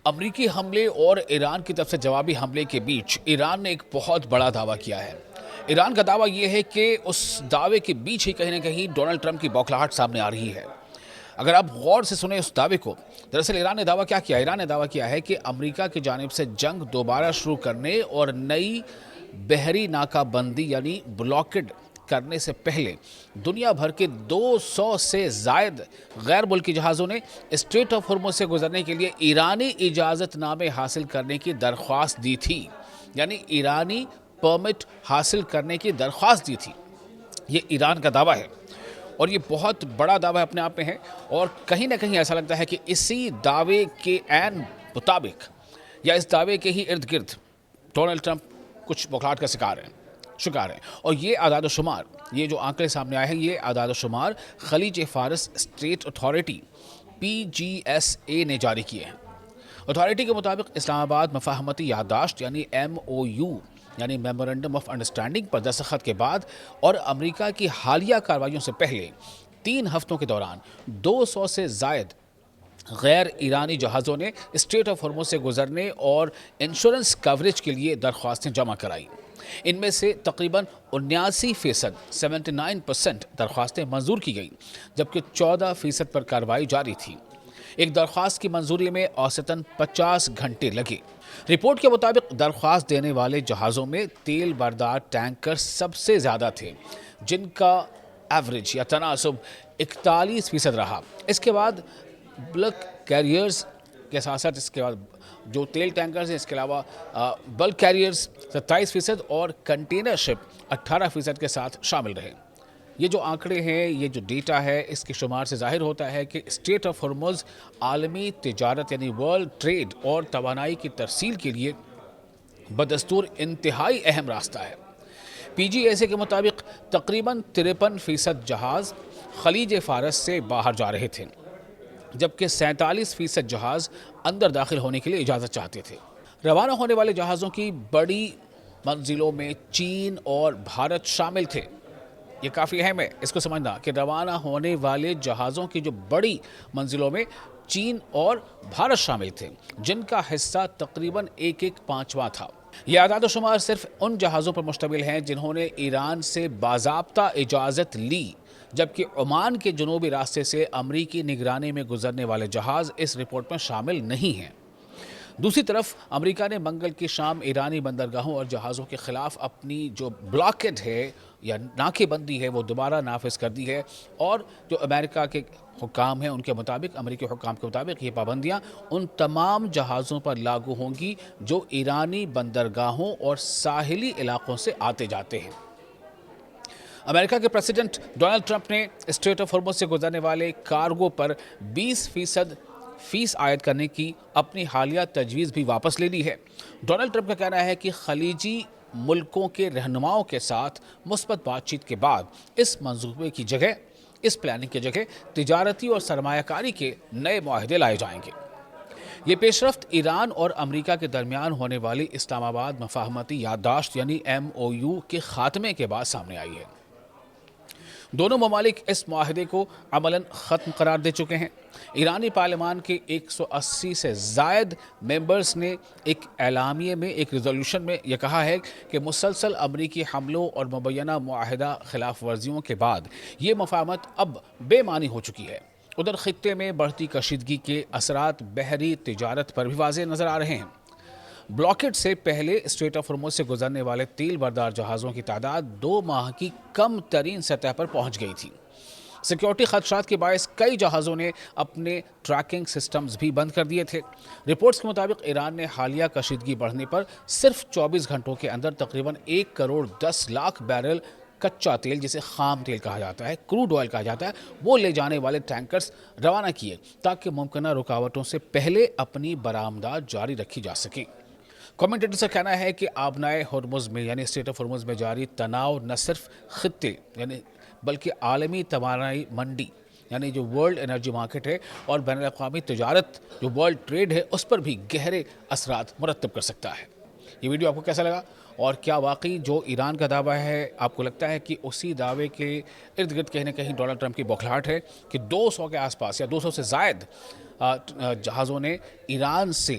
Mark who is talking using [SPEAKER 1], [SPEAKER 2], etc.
[SPEAKER 1] امریکی حملے اور ایران کی طرف سے جوابی حملے کے بیچ ایران نے ایک بہت بڑا دعویٰ کیا ہے۔ ایران کا دعویٰ یہ ہے کہ اس دعوے کے بیچ ہی کہیں نہ کہیں ڈونلڈ ٹرمپ کی بوکھلاہٹ سامنے آ رہی ہے۔ اگر آپ غور سے سنیں اس دعوے کو، دراصل ایران نے دعویٰ کیا کیا؟ ایران نے دعویٰ کیا ہے کہ امریکہ کی جانب سے جنگ دوبارہ شروع کرنے اور نئی بحری ناکہ بندی یعنی بلاکڈ کرنے سے پہلے دنیا بھر کے 200 سے زائد غیر ملکی جہازوں نے اسٹریٹ آف ہرمز سے گزرنے کے لیے ایرانی اجازت نامے حاصل کرنے کی درخواست دی تھی، یعنی ایرانی پرمٹ حاصل کرنے کی درخواست دی تھی۔ یہ ایران کا دعویٰ ہے اور یہ بہت بڑا دعویٰ اپنے آپ میں ہے، اور کہیں نہ کہیں ایسا لگتا ہے کہ اسی دعوے کے عین مطابق یا اس دعوے کے ہی ارد گرد ڈونلڈ ٹرمپ کچھ بوکھلاہٹ کا شکار ہیں۔ اور یہ اعداد و شمار، یہ جو آنکڑے سامنے آئے ہیں، یہ اعداد و شمار خلیج فارس اسٹیٹ اتھارٹی PGSA نے جاری کیے ہیں۔ اتھارٹی کے مطابق اسلام آباد مفاہمتی یادداشت یعنی MOU یعنی میمورنڈم آف انڈرسٹینڈنگ پر دستخط کے بعد اور امریکہ کی حالیہ کارروائیوں سے پہلے 3 ہفتوں کے دوران 200 سے زائد غیر ایرانی جہازوں نے اسٹریٹ آف ہرمز سے گزرنے اور انشورنس کوریج کے لیے درخواستیں جمع کرائی۔ ان میں سے تقریباً 79% 79% درخواستیں منظور کی گئیں، جبکہ 14% پر کارروائی جاری تھی۔ ایک درخواست کی منظوری میں اوسطاً 50 گھنٹے لگے۔ رپورٹ کے مطابق درخواست دینے والے جہازوں میں تیل بردار ٹینکر سب سے زیادہ تھے، جن کا ایوریج یا تناسب 41% رہا۔ اس کے بعد بلک کیریئرز کے ساتھ ساتھ اس کے بعد جو تیل ٹینکرز ہیں، اس کے علاوہ بلک کیریئرز 27% اور کنٹینر شپ 18% کے ساتھ شامل رہے۔ یہ جو آنکڑے ہیں، یہ جو ڈیٹا ہے، اس کے شمار سے ظاہر ہوتا ہے کہ اسٹریٹ آف ہرمز عالمی تجارت یعنی ورلڈ ٹریڈ اور توانائی کی ترسیل کے لیے بدستور انتہائی اہم راستہ ہے۔ PGSA کے مطابق تقریباً 53% جہاز خلیج فارس سے باہر جا رہے تھے، جبکہ 47% جہاز اندر داخل ہونے کے لیے اجازت چاہتے تھے۔ روانہ ہونے والے جہازوں کی بڑی منزلوں میں چین اور بھارت شامل تھے۔ یہ کافی اہم ہے اس کو سمجھنا کہ روانہ ہونے والے جہازوں کی جو بڑی منزلوں میں چین اور بھارت شامل تھے، جن کا حصہ تقریباً 1/5 تھا۔ یہ اعداد و شمار صرف ان جہازوں پر مشتمل ہیں جنہوں نے ایران سے باضابطہ اجازت لی، جبکہ عمان کے جنوبی راستے سے امریکی نگرانی میں گزرنے والے جہاز اس رپورٹ میں شامل نہیں ہیں۔ دوسری طرف امریکہ نے منگل کی شام ایرانی بندرگاہوں اور جہازوں کے خلاف اپنی جو بلاکڈ ہے یا ناکے بندی ہے وہ دوبارہ نافذ کر دی ہے، اور جو امریکہ کے حکام ہیں ان کے مطابق، امریکی حکام کے مطابق، یہ پابندیاں ان تمام جہازوں پر لاگو ہوں گی جو ایرانی بندرگاہوں اور ساحلی علاقوں سے آتے جاتے ہیں۔ امریکہ کے پریزیڈنٹ ڈونلڈ ٹرمپ نے اسٹریٹ آف ہرمز سے گزرنے والے کارگو پر 20% فیس عائد کرنے کی اپنی حالیہ تجویز بھی واپس لے لی ہے۔ ڈونلڈ ٹرمپ کا کہنا ہے کہ خلیجی ملکوں کے رہنماؤں کے ساتھ مثبت بات چیت کے بعد اس منصوبے کی جگہ، اس پلاننگ کی جگہ تجارتی اور سرمایہ کاری کے نئے معاہدے لائے جائیں گے۔ یہ پیش رفت ایران اور امریکہ کے درمیان ہونے والی اسلام آباد مفاہمتی یادداشت یعنی MOU کے خاتمے کے بعد سامنے آئی ہے۔ دونوں ممالک اس معاہدے کو عملاً ختم قرار دے چکے ہیں۔ ایرانی پارلیمان کے 180 سے زائد ممبرز نے ایک اعلامیے میں، ایک ریزولوشن میں یہ کہا ہے کہ مسلسل امریکی حملوں اور مبینہ معاہدہ خلاف ورزیوں کے بعد یہ مفاہمت اب بے معنی ہو چکی ہے۔ ادھر خطے میں بڑھتی کشیدگی کے اثرات بحری تجارت پر بھی واضح نظر آ رہے ہیں۔ بلاکڈ سے پہلے اسٹریٹ آف ہرمز سے گزرنے والے تیل بردار جہازوں کی تعداد 2 ماہ کی کم ترین سطح پر پہنچ گئی تھی۔ سیکیورٹی خدشات کے باعث کئی جہازوں نے اپنے ٹریکنگ سسٹمز بھی بند کر دیے تھے۔ رپورٹس کے مطابق ایران نے حالیہ کشیدگی بڑھنے پر صرف 24 گھنٹوں کے اندر تقریباً 1.10 کروڑ بیرل کچا تیل، جسے خام تیل کہا جاتا ہے، کروڈ آئل کہا جاتا ہے، وہ لے جانے والے ٹینکرز روانہ کیے تاکہ ممکنہ رکاوٹوں سے پہلے اپنی برآمدات جاری رکھی جا سکیں۔ کمنٹیٹرز کا کہنا ہے کہ آبنائے ہرمز میں یعنی اسٹریٹ آف ہرمز میں جاری تناؤ نہ صرف خطے یعنی بلکہ عالمی توانائی منڈی یعنی جو ورلڈ انرجی مارکیٹ ہے اور بین الاقوامی تجارت جو ورلڈ ٹریڈ ہے اس پر بھی گہرے اثرات مرتب کر سکتا ہے۔ یہ ویڈیو آپ کو کیسا لگا، اور کیا واقعی جو ایران کا دعویٰ ہے آپ کو لگتا ہے کہ اسی دعوے کے ارد گرد کہیں نہ کہیں ڈونلڈ ٹرمپ کی بوکھلاہٹ ہے کہ 200 کے آس پاس یا 200 سے زائد جہازوں نے ایران سے